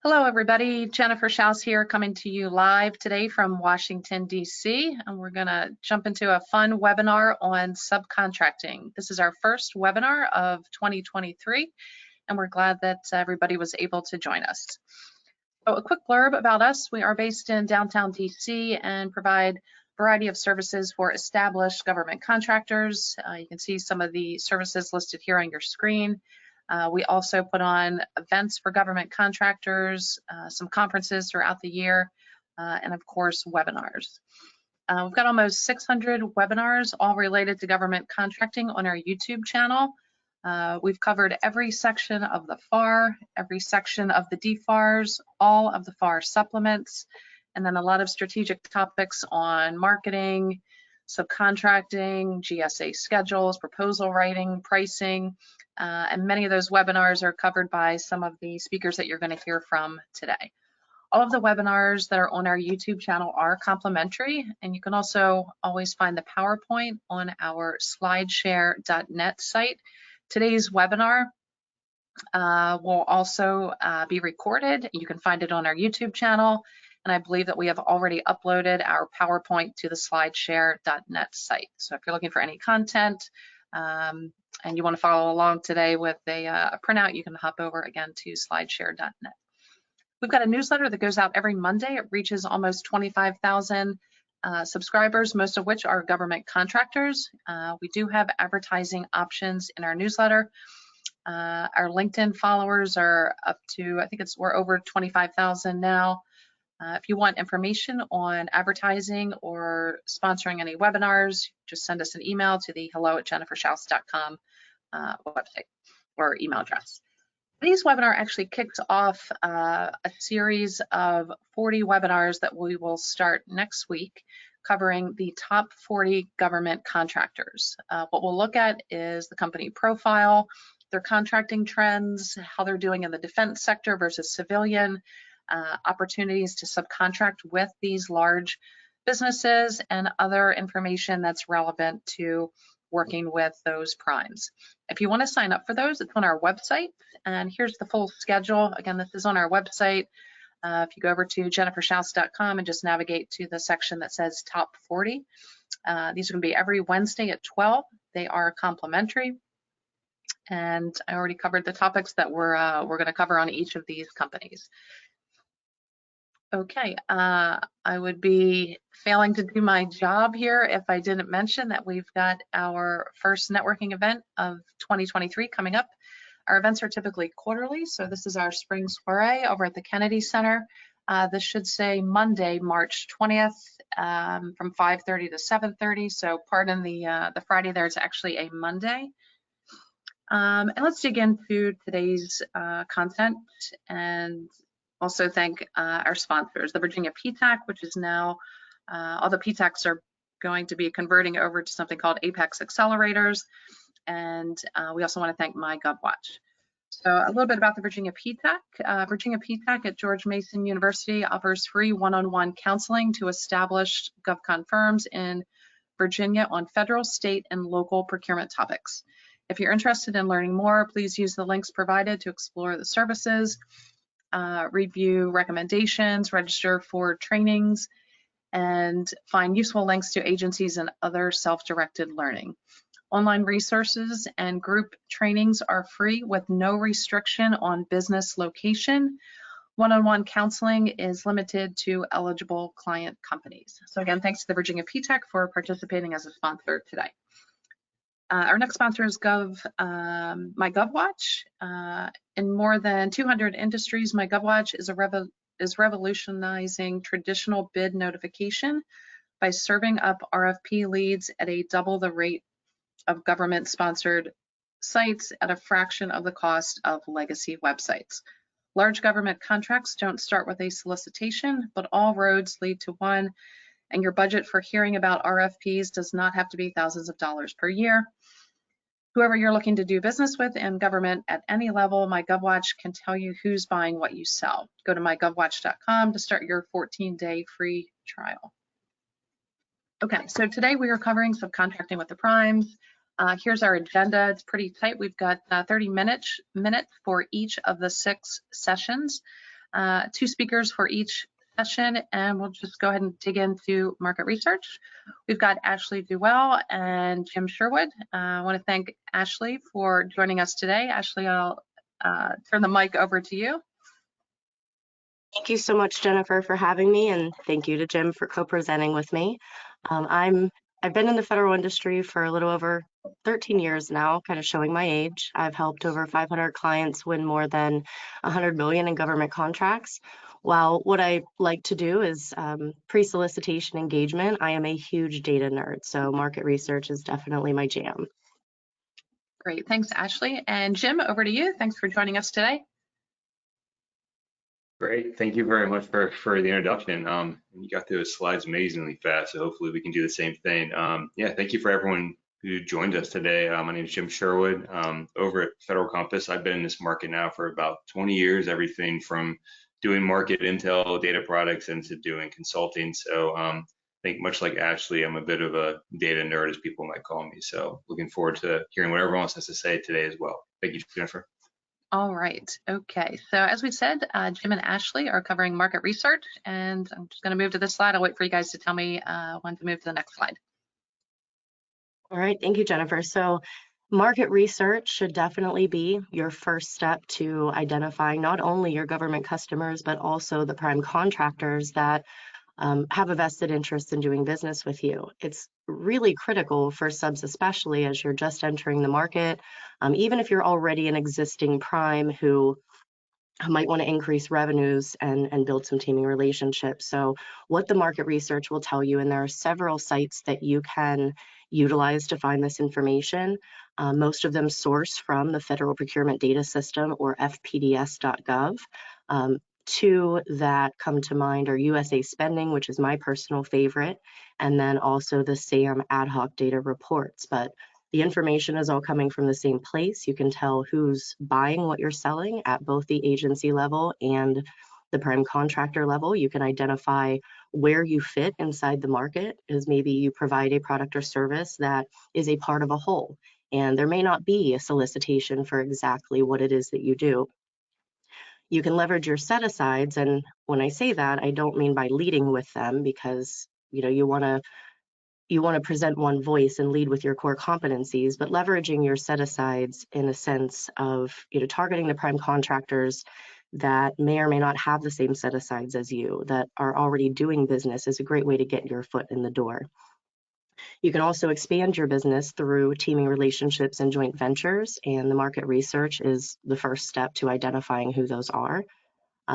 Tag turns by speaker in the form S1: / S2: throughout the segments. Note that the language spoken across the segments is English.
S1: Hello, everybody. Jennifer Schaus here, coming to you live today from Washington, D.C. And we're going to jump into a fun webinar on subcontracting. This is our first webinar of 2023, and we're glad that everybody was able to join us. So a quick blurb about us. We are based in downtown D.C. and provide a variety of services for established government contractors. You can see some of the services listed here on your screen. We also put on events for government contractors, some conferences throughout the year, and of course, webinars. We've got almost 600 webinars, all related to government contracting on our YouTube channel. We've covered every section of the FAR, every section of the DFARs, all of the FAR supplements, and then a lot of strategic topics on marketing, subcontracting, GSA schedules, proposal writing, pricing, and many of those webinars are covered by some of the speakers that you're going to hear from today. All of the webinars that are on our YouTube channel are complimentary, and you can also always find the PowerPoint on our slideshare.net site. Today's webinar will also be recorded. You can find it on our YouTube channel, and I believe that we have already uploaded our PowerPoint to the slideshare.net site. So if you're looking for any content, and you want to follow along today with a printout, you can hop over again to slideshare.net. We've got a newsletter that goes out every Monday. It reaches almost 25,000 subscribers, most of which are government contractors. We do have advertising options in our newsletter. Our LinkedIn followers are up to, I think we're over 25,000 now. If you want information on advertising or sponsoring any webinars, just send us an email to the hello@jenniferschaus.com website or email address. Today's webinar actually kicks off a series of 40 webinars that we will start next week, covering the top 40 government contractors. What we'll look at is the company profile, their contracting trends, how they're doing in the defense sector versus civilian, opportunities to subcontract with these large businesses, and other information that's relevant to working with those primes. If you want to sign up for those, it's on our website, and here's the full schedule. Again, this is on our website. If you go over to jenniferschaus.com and just navigate to the section that says top 40, these are going to be every Wednesday at 12. They are complimentary, and I already covered the topics that we're going to cover on each of these companies. Okay, I would be failing to do my job here if I didn't mention that we've got our first networking event of 2023 coming up. Our events are typically quarterly, so this is our spring soiree over at the Kennedy Center. This should say Monday, March 20th, from 5:30 to 7:30. So pardon the Friday there, it's actually a Monday. And let's dig into today's content and also thank our sponsors, the Virginia PTAC, which is now, all the PTACs are going to be converting over to something called Apex Accelerators. And we also want to thank MyGovWatch. So a little bit about the Virginia PTAC. Virginia PTAC at George Mason University offers free one-on-one counseling to established GovCon firms in Virginia on federal, state, and local procurement topics. If you're interested in learning more, please use the links provided to explore the services, review recommendations, register for trainings, and find useful links to agencies and other self-directed learning. Online resources and group trainings are free with no restriction on business location. One-on-one counseling is limited to eligible client companies. So again, thanks to the Virginia PTAC for participating as a sponsor today. Our next sponsor is MyGovWatch. In more than 200 industries, MyGovWatch is revolutionizing traditional bid notification by serving up RFP leads at a double the rate of government-sponsored sites at a fraction of the cost of legacy websites. Large government contracts don't start with a solicitation, but all roads lead to one, and your budget for hearing about RFPs does not have to be thousands of dollars per year. Whoever you're looking to do business with in government at any level, MyGovWatch can tell you who's buying what you sell. Go to mygovwatch.com to start your 14-day free trial. Okay, so today we are covering subcontracting with the primes. Here's our agenda. It's pretty tight. We've got 30 minutes for each of the 6 sessions. 2 speakers for each session, and we'll just go ahead and dig into market research. We've got Ashley Duell and Jim Sherwood. I want to thank Ashley for joining us today. Ashley, I'll turn the mic over to you.
S2: Thank you so much, Jennifer, for having me, and thank you to Jim for co-presenting with me. I've been in the federal industry for a little over 13 years now, kind of showing my age. I've helped over 500 clients win more than 100 million in government contracts. While what I like to do is pre-solicitation engagement, I am a huge data nerd, so market research is definitely my jam.
S1: Great, thanks, Ashley. And Jim, over to you. Thanks for joining us today.
S3: Great, thank you very much for the introduction. You got those slides amazingly fast, so hopefully we can do the same thing. Yeah, thank you for everyone who joined us today. My name is Jim Sherwood, over at Federal Compass. I've been in this market now for about 20 years, everything from doing market intel, data products, into doing consulting. So I think much like Ashley, I'm a bit of a data nerd, as people might call me. So looking forward to hearing what everyone else has to say today as well. Thank you, Jennifer.
S1: All right, okay. So as we said, Jim and Ashley are covering market research, and I'm just gonna move to this slide. I'll wait for you guys to tell me when to move to the next slide.
S2: All right, thank you, Jennifer. So market research should definitely be your first step to identifying not only your government customers, but also the prime contractors that have a vested interest in doing business with you. It's really critical for subs, especially as you're just entering the market. Even if you're already an existing prime who might want to increase revenues and build some teaming relationships. So what the market research will tell you, and there are several sites that you can utilize to find this information. Most of them source from the Federal Procurement Data System, or fpds.gov. Two that come to mind are USA Spending, which is my personal favorite, and then also the SAM ad hoc data reports. But the information is all coming from the same place. You can tell who's buying what you're selling at both the agency level and the prime contractor level. You can identify where you fit inside the market, as maybe you provide a product or service that is a part of a whole, and there may not be a solicitation for exactly what it is that you do. You can leverage your set-asides, and when I say that, I don't mean by leading with them, because you want to present one voice and lead with your core competencies, but leveraging your set-asides in a sense of targeting the prime contractors that may or may not have the same set-asides as you, that are already doing business, is a great way to get your foot in the door. You can also expand your business through teaming relationships and joint ventures, and the market research is the first step to identifying who those are.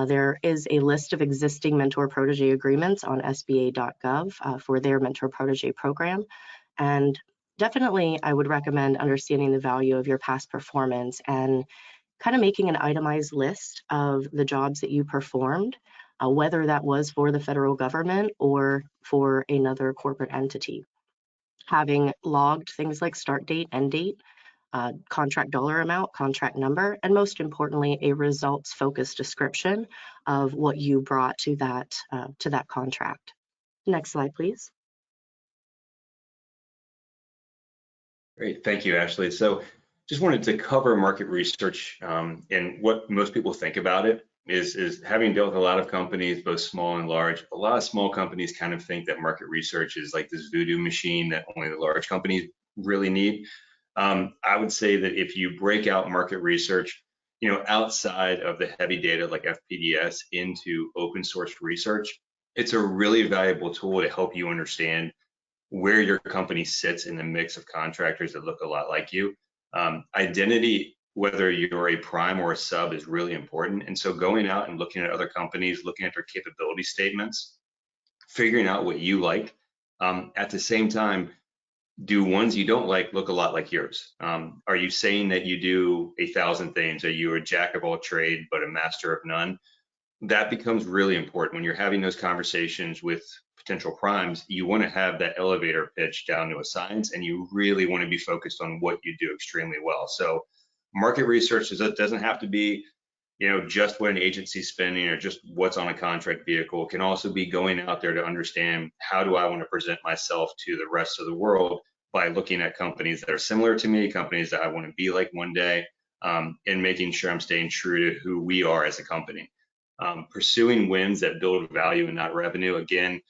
S2: There is a list of existing mentor-protege agreements on SBA.gov for their mentor-protege program, and definitely I would recommend understanding the value of your past performance and kind of making an itemized list of the jobs that you performed, whether that was for the federal government or for another corporate entity. Having logged things like start date, end date, contract dollar amount, contract number, and most importantly, a results-focused description of what you brought to that contract. Next slide, please.
S3: Great, thank you, Ashley. So just wanted to cover market research, and what most people think about it is having dealt with a lot of companies, both small and large. A lot of small companies kind of think that market research is like this voodoo machine that only the large companies really need. I would say that if you break out market research, outside of the heavy data like FPDS into open source research, it's a really valuable tool to help you understand where your company sits in the mix of contractors that look a lot like you. Identity, whether you're a prime or a sub, is really important. And so going out and looking at other companies, looking at their capability statements, figuring out what you like. At the same time, do ones you don't like look a lot like yours? Are you saying that you do 1,000 things? Are you a jack of all trade but a master of none? That becomes really important when you're having those conversations with potential primes. You want to have that elevator pitch down to a science, and you really want to be focused on what you do extremely well. So market research doesn't have to be just what an agency's spending or just what's on a contract vehicle. It can also be going out there to understand, how do I want to present myself to the rest of the world by looking at companies that are similar to me, companies that I want to be like one day, and making sure I'm staying true to who we are as a company. Pursuing wins that build value and not revenue. Again,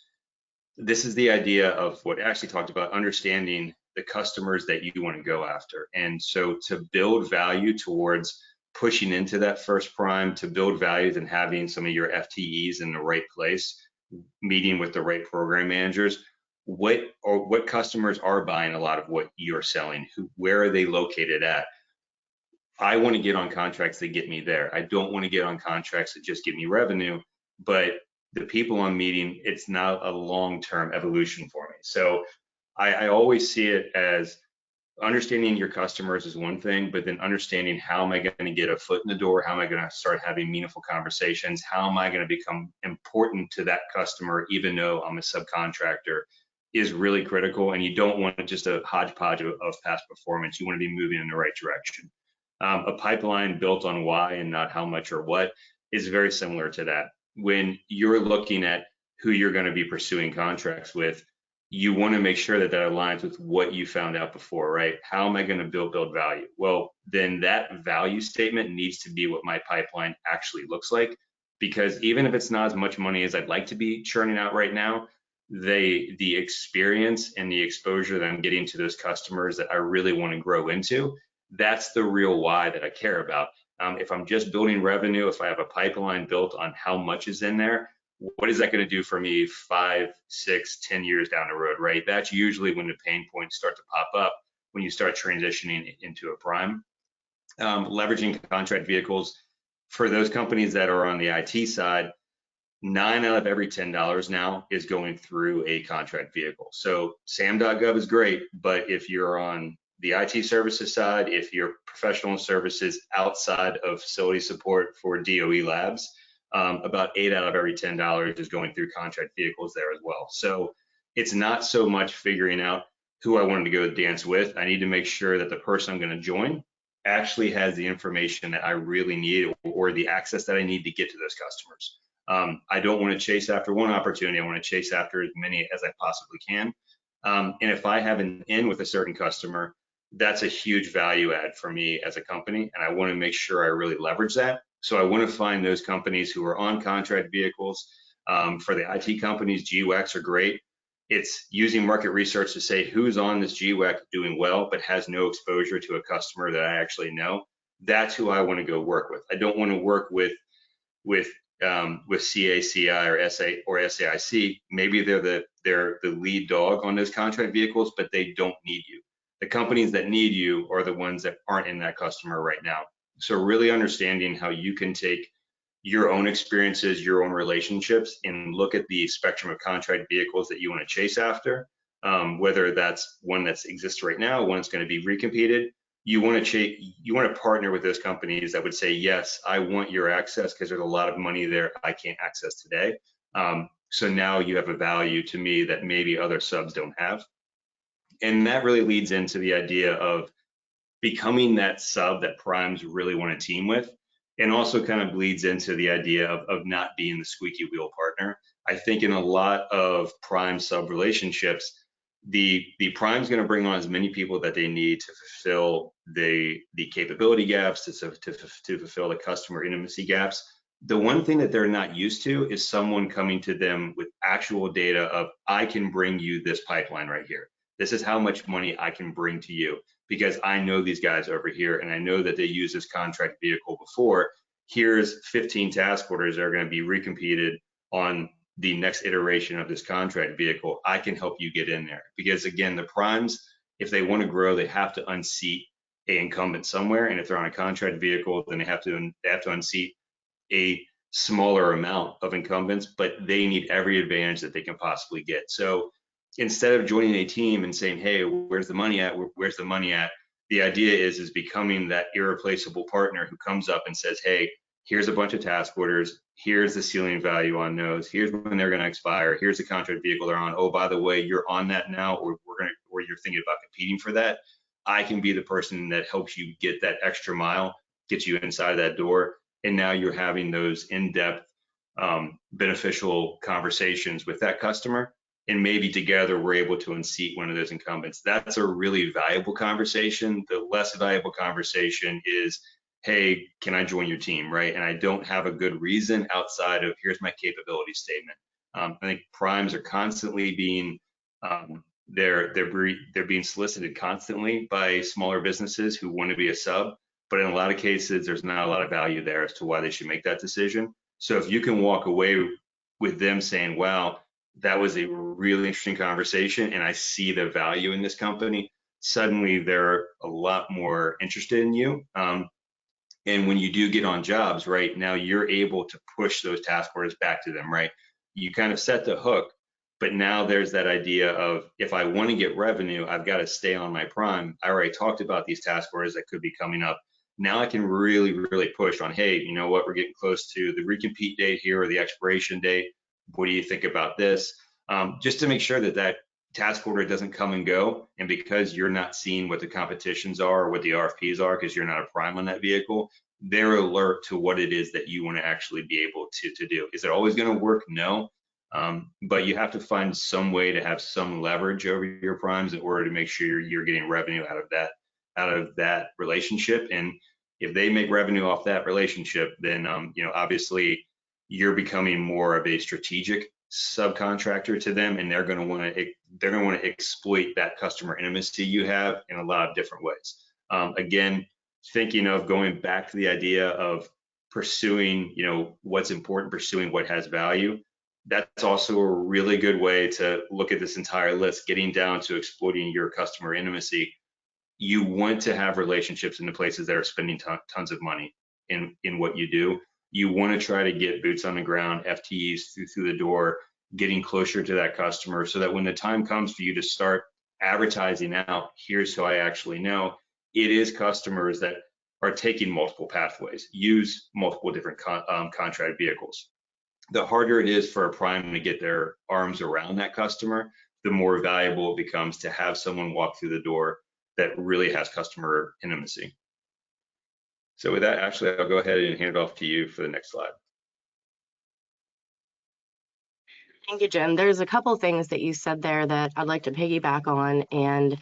S3: this is the idea of what Ashley talked about, understanding the customers that you want to go after. And so to build value towards pushing into that first prime, to build value and having some of your FTEs in the right place, meeting with the right program managers, what customers are buying a lot of what you're selling, where are they located at? I want to get on contracts that get me there. I don't want to get on contracts that just give me revenue, but the people I'm meeting, it's not a long-term evolution for me. So I always see it as understanding your customers is one thing, but then understanding how am I going to get a foot in the door? How am I going to start having meaningful conversations? How am I going to become important to that customer, even though I'm a subcontractor, is really critical. And you don't want just a hodgepodge of past performance. You want to be moving in the right direction. A pipeline built on why and not how much or what is very similar to that. When you're looking at who you're going to be pursuing contracts with, you want to make sure that that aligns with what you found out before, right? How am I going to build value? Well, then that value statement needs to be what my pipeline actually looks like, because even if it's not as much money as I'd like to be churning out right now, the experience and the exposure that I'm getting to those customers that I really want to grow into, that's the real why that I care about. If I'm just building revenue, if I have a pipeline built on how much is in there, what is that going to do for me 5, 6, 10 years down the road, right? That's usually when the pain points start to pop up when you start transitioning into a prime. Leveraging contract vehicles for those companies that are on the IT side, 9 out of every $10 now is going through a contract vehicle. So SAM.gov is great, but if you're on the IT services side, if you're professional services outside of facility support for DOE labs, about 8 out of every $10 is going through contract vehicles there as well. So it's not so much figuring out who I wanted to go dance with. I need to make sure that the person I'm going to join actually has the information that I really need or the access that I need to get to those customers. I don't want to chase after one opportunity. I want to chase after as many as I possibly can. And if I have an in with a certain customer, that's a huge value add for me as a company. And I want to make sure I really leverage that. So I want to find those companies who are on contract vehicles. For the IT companies, GWACs are great. It's using market research to say who's on this GWAC doing well, but has no exposure to a customer that I actually know. That's who I want to go work with. I don't want to work with CACI or SA or SAIC. Maybe they're the lead dog on those contract vehicles, but they don't need you. The companies that need you are the ones that aren't in that customer right now. So really understanding how you can take your own experiences, your own relationships, and look at the spectrum of contract vehicles that you want to chase after, whether that's one that exists right now, one that's going to be recompeted. You want to partner with those companies that would say, yes, I want your access because there's a lot of money there I can't access today. So now you have a value to me that maybe other subs don't have. And that really leads into the idea of becoming that sub that primes really want to team with, and also kind of bleeds into the idea of not being the squeaky wheel partner. I think in a lot of prime sub relationships, the prime's going to bring on as many people that they need to fulfill the capability gaps, to fulfill the customer intimacy gaps. The one thing that they're not used to is someone coming to them with actual data of, I can bring you this pipeline right here. This is how much money I can bring to you because I know these guys over here and I know that they used this contract vehicle before. Here's 15 task orders that are going to be recompeted on the next iteration of this contract vehicle. I can help you get in there because again, the primes, if they want to grow, they have to unseat an incumbent somewhere. And if they're on a contract vehicle, then they have to unseat a smaller amount of incumbents, but they need every advantage that they can possibly get. So instead of joining a team and saying, hey, where's the money at? Where's the money at? The idea is becoming that irreplaceable partner who comes up and says, hey, here's a bunch of task orders. Here's the ceiling value on those. Here's when they're going to expire. Here's the contract vehicle they're on. Oh, by the way, you're on that now, or you're thinking about competing for that. I can be the person that helps you get that extra mile, gets you inside that door. And now you're having those in-depth, beneficial conversations with that customer. And maybe together we're able to unseat one of those incumbents. That's a really valuable conversation. The less valuable conversation is hey, can I join your team, right? And I don't have a good reason outside of here's my capability statement. I think primes are constantly being they're being solicited constantly by smaller businesses who want to be a sub, but in a lot of cases, there's not a lot of value there as to why they should make that decision. So if you can walk away with them saying, wow, that was a really interesting conversation and I see the value in this company, suddenly they're a lot more interested in you. And when you do get on jobs, right, now you're able to push those task orders back to them, right? You kind of set the hook, but now there's that idea of if I want to get revenue, I've got to stay on my prime. I already talked about these task orders that could be coming up. Now I can really, really push on, hey, you know what, we're getting close to the recompete date here or the expiration date. What do you think about this? Just to make sure that that task order doesn't come and go. And because you're not seeing what the competitions are or what the RFPs are, because you're not a prime on that vehicle, they're alert to what it is that you want to actually be able to do. Is it always going to work? No. But you have to find some way to have some leverage over your primes in order to make sure you're getting revenue out of that relationship. And if they make revenue off that relationship, then you know, obviously you're becoming more of a strategic subcontractor to them, and they're going to want to exploit that customer intimacy you have in a lot of different ways. Again, thinking of going back to the idea of pursuing, you know, what's important, pursuing what has value. That's also a really good way to look at this entire list, getting down to exploiting your customer intimacy. You want to have relationships in the places that are spending tons of money in what you do. You want to try to get boots on the ground, FTEs through the door, getting closer to that customer so that when the time comes for you to start advertising out, here's who I actually know, it is customers that are taking multiple pathways, use multiple different contract vehicles. The harder it is for a prime to get their arms around that customer, the more valuable it becomes to have someone walk through the door that really has customer intimacy. So with that, Ashley, I'll go ahead and hand it off to you for the next slide.
S2: Thank you, Jim. There's a couple things that you said there that I'd like to piggyback on. And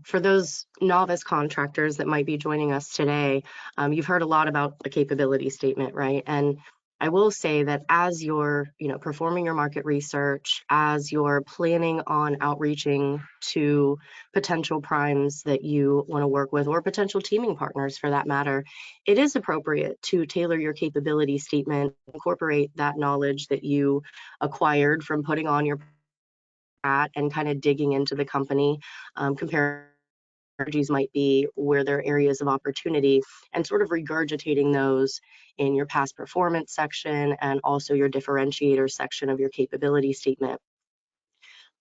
S2: for those novice contractors that might be joining us today, you've heard a lot about a capability statement, right? And I will say that as you're, performing your market research, as you're planning on outreaching to potential primes that you want to work with, or potential teaming partners for that matter, it is appropriate to tailor your capability statement, incorporate that knowledge that you acquired from putting on your hat and kind of digging into the company, compare strategies might be, where there are areas of opportunity, and sort of regurgitating those in your past performance section and also your differentiator section of your capability statement.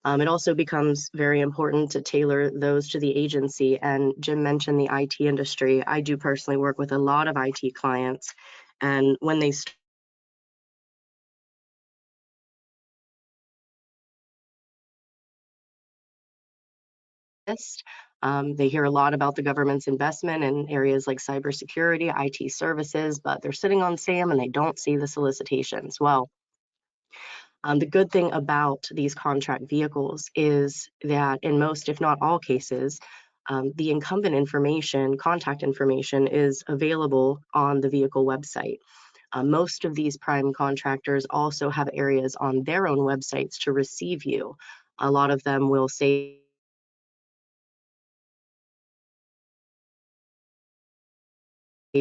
S2: It also becomes very important to tailor those to the agency. And Jim mentioned the IT industry. I do personally work with a lot of IT clients, and when they they hear a lot about the government's investment in areas like cybersecurity, IT services, but they're sitting on SAM and they don't see the solicitations. Well, the good thing about these contract vehicles is that in most, if not all cases, the incumbent information, contact information is available on the vehicle website. Most of these prime contractors also have areas on their own websites to receive you. A lot of them will say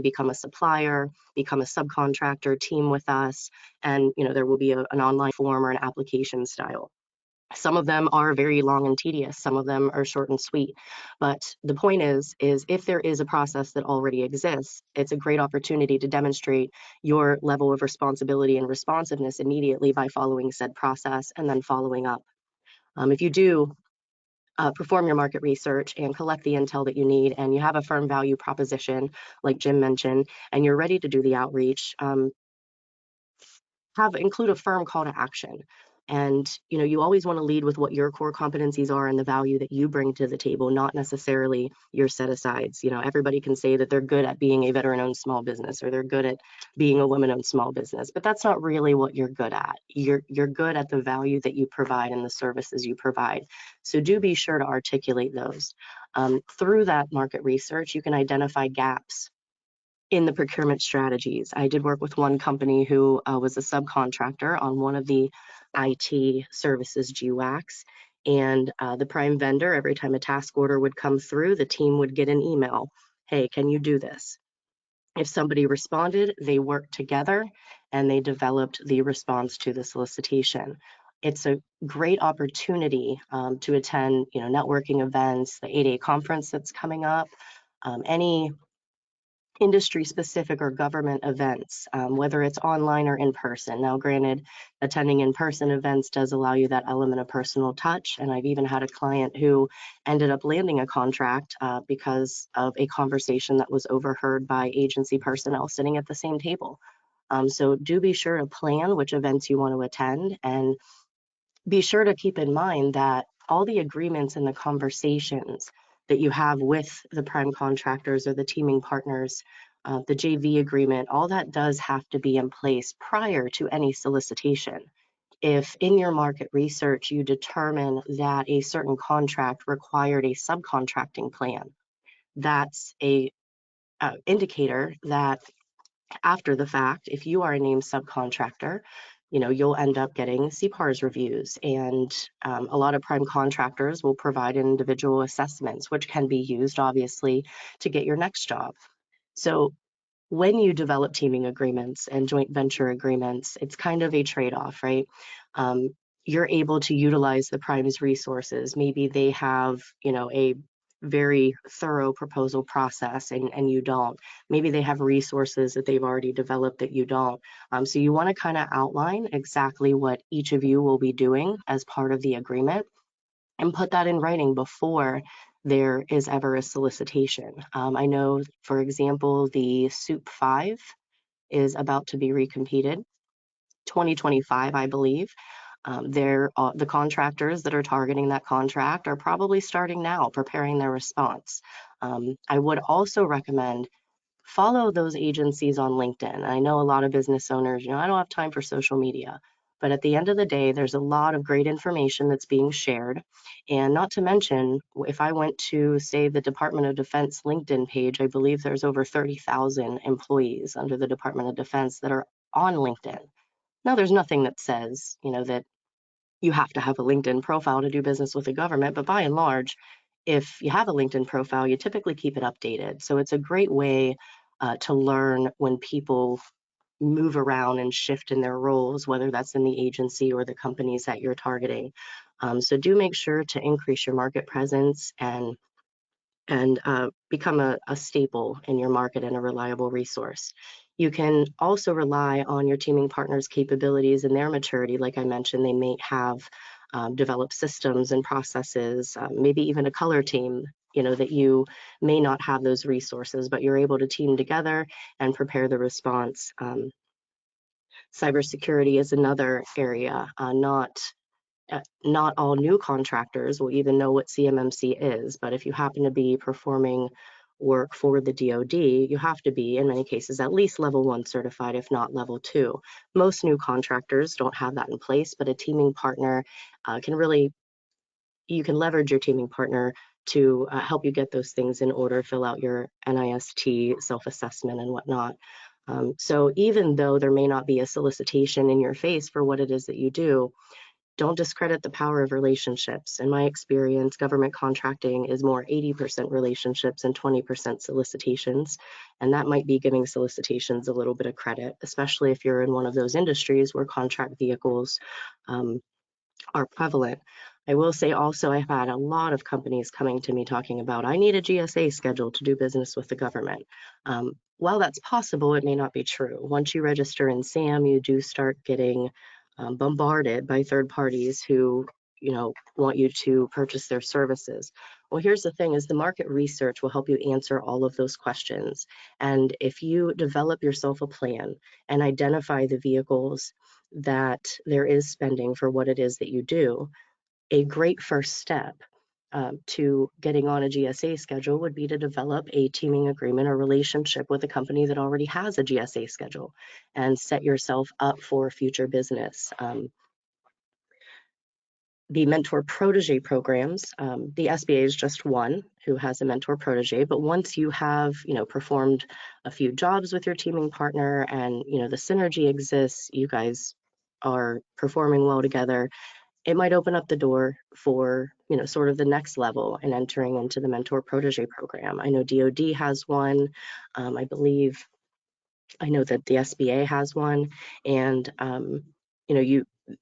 S2: become a supplier, become a subcontractor, team with us, and there will be an online form or an application style. Some of them are very long and tedious, some of them are short and sweet. But the point is if there is a process that already exists, it's a great opportunity to demonstrate your level of responsibility and responsiveness immediately by following said process and then following up. If you do perform your market research and collect the intel that you need, and you have a firm value proposition, like Jim mentioned, and you're ready to do the outreach, include a firm call to action. And you always want to lead with what your core competencies are and the value that you bring to the table, not necessarily your set asides. Everybody can say that they're good at being a veteran-owned small business, or they're good at being a women-owned small business, but that's not really what you're good at. You're good at the value that you provide and the services you provide. So do be sure to articulate those. Through that market research, you can identify gaps in the procurement strategies. I did work with one company who was a subcontractor on one of the IT services GWACs, and the prime vendor, every time a task order would come through, the team would get an email, hey, can you do this? If somebody responded, they worked together and they developed the response to the solicitation. It's a great opportunity to attend, networking events, the 8A conference that's coming up, any industry specific or government events, whether it's online or in person. Now, granted, attending in-person events does allow you that element of personal touch. And I've even had a client who ended up landing a contract because of a conversation that was overheard by agency personnel sitting at the same table. So do be sure to plan which events you want to attend, and be sure to keep in mind that all the agreements and the conversations that you have with the prime contractors or the teaming partners, the JV agreement, all that does have to be in place prior to any solicitation. If in your market research you determine that a certain contract required a subcontracting plan, that's a indicator that after the fact, if you are a named subcontractor, you'll end up getting CPARS reviews, and a lot of prime contractors will provide individual assessments, which can be used obviously to get your next job. So when you develop teaming agreements and joint venture agreements, it's kind of a trade-off, right? You're able to utilize the prime's resources. Maybe they have, a very thorough proposal process and you don't. Maybe they have resources that they've already developed that you don't. So you want to kind of outline exactly what each of you will be doing as part of the agreement and put that in writing before there is ever a solicitation. I know, for example, the SOUP 5 is about to be recompeted, 2025, I believe. The contractors that are targeting that contract are probably starting now, preparing their response. I would also recommend follow those agencies on LinkedIn. I know a lot of business owners, I don't have time for social media, but at the end of the day, there's a lot of great information that's being shared. And not to mention, if I went to, say, the Department of Defense LinkedIn page, I believe there's over 30,000 employees under the Department of Defense that are on LinkedIn. Now, there's nothing that says, that you have to have a LinkedIn profile to do business with the government, but by and large, if you have a LinkedIn profile, you typically keep it updated. So it's a great way to learn when people move around and shift in their roles, whether that's in the agency or the companies that you're targeting. So do make sure to increase your market presence and become a staple in your market and a reliable resource. You can also rely on your teaming partners' capabilities and their maturity. Like I mentioned, they may have developed systems and processes, maybe even a color team, that you may not have those resources, but you're able to team together and prepare the response. Cybersecurity is another area. Not all new contractors will even know what CMMC is, but if you happen to be performing work for the DoD, you have to be, in many cases, at least level 1 certified, if not level 2. Most new contractors don't have that in place, but a teaming partner you can leverage your teaming partner to help you get those things in order, fill out your NIST self-assessment and whatnot. So even though there may not be a solicitation in your face for what it is that you do, don't discredit the power of relationships. In my experience, government contracting is more 80% relationships and 20% solicitations. And that might be giving solicitations a little bit of credit, especially if you're in one of those industries where contract vehicles are prevalent. I will say also, I've had a lot of companies coming to me talking about, I need a GSA schedule to do business with the government. While that's possible, it may not be true. Once you register in SAM, you do start getting bombarded by third parties who want you to purchase their services. Well, here's the thing is the market research will help you answer all of those questions. And if you develop yourself a plan and identify the vehicles that there is spending for what it is that you do, a great first step to getting on a GSA schedule would be to develop a teaming agreement or relationship with a company that already has a GSA schedule and set yourself up for future business. the mentor protege programs, the SBA is just one who has a mentor protege, but once you have, performed a few jobs with your teaming partner and, the synergy exists, you guys are performing well together, it might open up the door for, sort of the next level and entering into the mentor protege program. I know DoD has one. I know that the SBA has one, and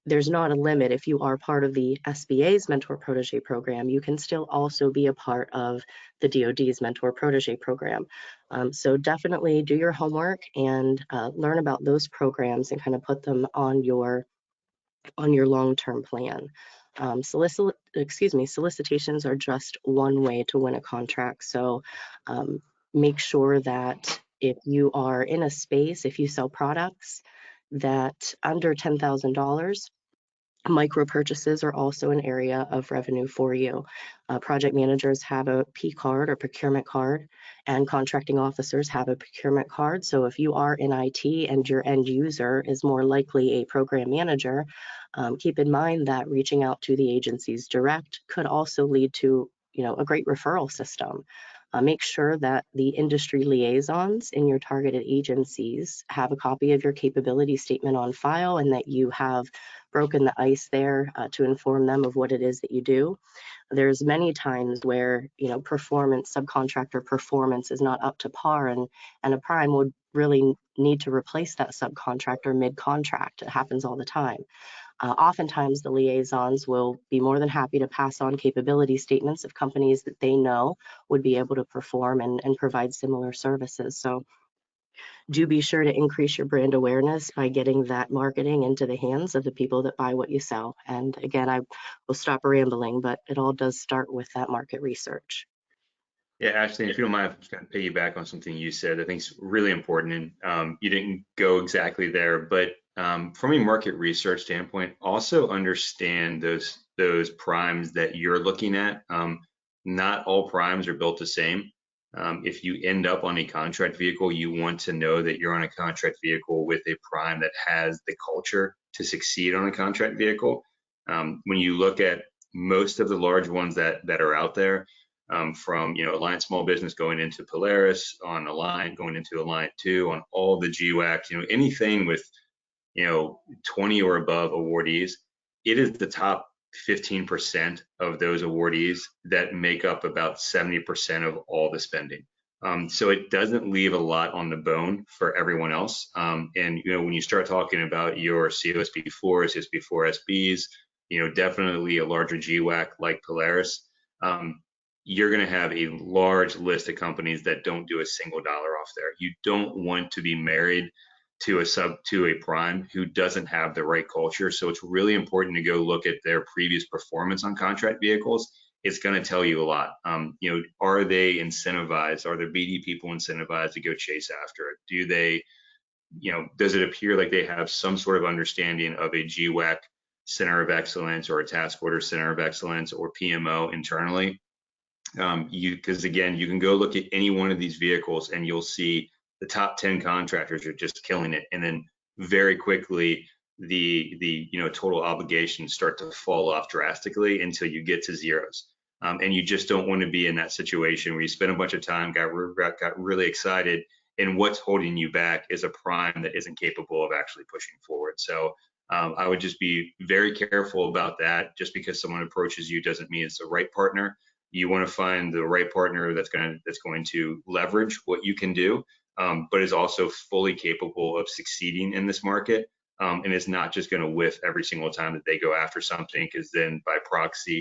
S2: there's not a limit. If you are part of the SBA's mentor protege program, you can still also be a part of the DoD's mentor protege program. So definitely do your homework and learn about those programs and kind of put them on your long-term plan. Solicitations are just one way to win a contract. So make sure that if you are in a space, if you sell products that under $10,000, micro purchases are also an area of revenue for you. Project managers have a P card or procurement card, and contracting officers have a procurement card. So if you are in IT and your end user is more likely a program manager, keep in mind that reaching out to the agencies direct could also lead to, a great referral system. Make sure that the industry liaisons in your targeted agencies have a copy of your capability statement on file and that you have broken the ice there to inform them of what it is that you do. There's many times where, subcontractor performance is not up to par, and a prime would really need to replace that subcontractor mid-contract. It happens all the time. Oftentimes, the liaisons will be more than happy to pass on capability statements of companies that they know would be able to perform and provide similar services. So do be sure to increase your brand awareness by getting that marketing into the hands of the people that buy what you sell. And again, I will stop rambling, but it all does start with that market research.
S3: Yeah, Ashley, if you don't mind, I'm just going to piggyback on something you said. I think it's really important, and you didn't go exactly there, but from a market research standpoint, also understand those primes that you're looking at. Not all primes are built the same. If you end up on a contract vehicle, you want to know that you're on a contract vehicle with a prime that has the culture to succeed on a contract vehicle. When you look at most of the large ones that are out there, from Alliant Small Business going into Polaris, on Alliant going into Alliant 2, on all the GWACs, anything with 20 or above awardees, it is the top 15% of those awardees that make up about 70% of all the spending. So it doesn't leave a lot on the bone for everyone else. And when you start talking about your COSP4s, COSP4SBs, definitely a larger GWAC like Polaris, you're going to have a large list of companies that don't do a single dollar off there. You don't want to be married to a prime who doesn't have the right culture. So it's really important to go look at their previous performance on contract vehicles. It's going to tell you a lot. Are they incentivized? Are the BD people incentivized to go chase after it? Do they, does it appear like they have some sort of understanding of a GWAC center of excellence or a task order center of excellence or PMO internally? Because again, you can go look at any one of these vehicles and you'll see the top 10 contractors are just killing it, and then very quickly the total obligations start to fall off drastically until you get to zeros. And you just don't want to be in that situation where you spend a bunch of time, got really excited, and what's holding you back is a prime that isn't capable of actually pushing forward. So I would just be very careful about that. Just because someone approaches you doesn't mean it's the right partner. You want to find the right partner that's going to leverage what you can do, but is also fully capable of succeeding in this market, and is not just going to whiff every single time that they go after something, because then by proxy